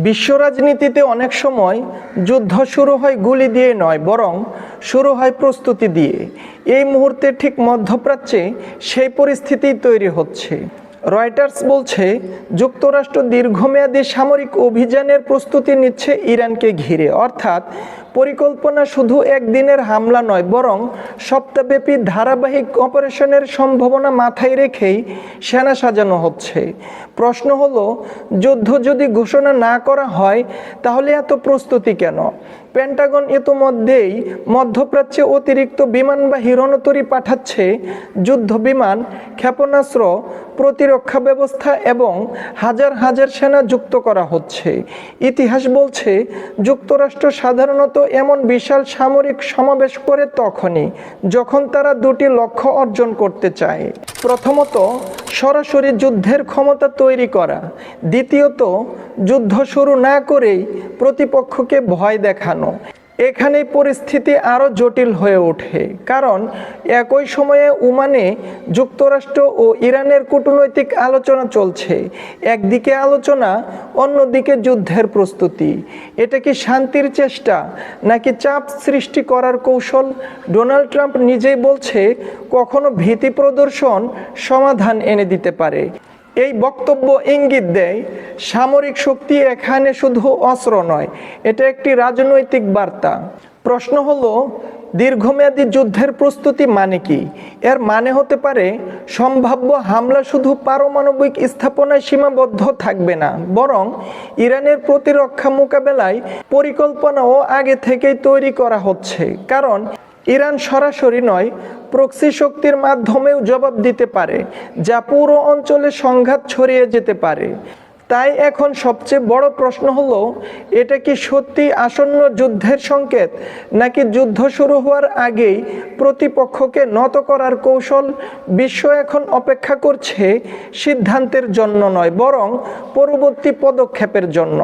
বিশ্ব রাজনীতিতে অনেক সময় যুদ্ধ শুরু হয় গুলি দিয়ে নয়, বরং শুরু হয় প্রস্তুতি দিয়ে। এই মুহূর্তে ঠিক মধ্যপ্রাচ্যে সেই পরিস্থিতি তৈরি হচ্ছে। রয়টার্স বলছে, যুক্তরাষ্ট্র দীর্ঘমেয়াদী সামরিক অভিযানের প্রস্তুতি নিচ্ছে ইরানকে ঘিরে। অর্থাৎ পরিকল্পনা শুধু একদিনের হামলা নয়, বরং সপ্তাহব্যাপী ধারাবাহিক অপারেশনের সম্ভাবনা মাথায় রেখেই সেনা সাজানো হচ্ছে। প্রশ্ন হলো, যুদ্ধ যদি ঘোষণা না করা হয় তাহলে এত প্রস্তুতি কেন? পেন্টাগন ইতোমধ্যেই মধ্যপ্রাচ্যে অতিরিক্ত বিমানবাহী রণতরী পাঠাচ্ছে। যুদ্ধ বিমান, ক্ষেপণাস্ত্র, প্রতিরক্ষা ব্যবস্থা এবং হাজার হাজার সেনা যুক্ত করা হচ্ছে। ইতিহাস বলছে, যুক্তরাষ্ট্র সাধারণত এমন বিশাল সামরিক সমাবেশ করে তখনই যখন তারা দুটি লক্ষ্য অর্জন করতে চায়। প্রথমত, সরাসরি যুদ্ধের ক্ষমতা তৈরি করা। দ্বিতীয়ত, যুদ্ধ শুরু না করেই প্রতিপক্ষকে ভয় দেখানো। এখানেই পরিস্থিতি আরও জটিল হয়ে ওঠে, কারণ একই সময়ে ওমানে যুক্তরাষ্ট্র ও ইরানের কূটনৈতিক আলোচনা চলছে। একদিকে আলোচনা, অন্যদিকে যুদ্ধের প্রস্তুতি। এটা কি শান্তির চেষ্টা নাকি চাপ সৃষ্টি করার কৌশল? ডোনাল্ড ট্রাম্প নিজেই বলছে, কখনো ভীতি প্রদর্শন সমাধান এনে দিতে পারে। এই বক্তব্য ইঙ্গিত দেয়, সামরিক শক্তি এখানে শুধু অস্ত্র নয়, এটা একটি রাজনৈতিক বার্তা। প্রশ্ন হলো, দীর্ঘমেয়াদী যুদ্ধের প্রস্তুতি মানে কি? এর মানে হতে পারে, সম্ভাব্য হামলা শুধু পারমাণবিক স্থাপনায় সীমাবদ্ধ থাকবে না, বরং ইরানের প্রতিরক্ষা মোকাবেলায় পরিকল্পনাও আগে থেকেই তৈরি করা হচ্ছে। কারণ ইরান সরাসরি নয়, প্রক্সি শক্তির মাধ্যমেও জবাব দিতে পারে, যা পুরো অঞ্চলে সংঘাত ছড়িয়ে যেতে পারে। তাই এখন সবচেয়ে বড় প্রশ্ন হলো, এটা কি সত্যি আসন্ন যুদ্ধের সংকেত, নাকি যুদ্ধ শুরু হওয়ার আগেই প্রতিপক্ষকে নত করার কৌশল? বিশ্ব এখন অপেক্ষা করছে সিদ্ধান্তের জন্য নয়, বরং পরবর্তী পদক্ষেপের জন্য।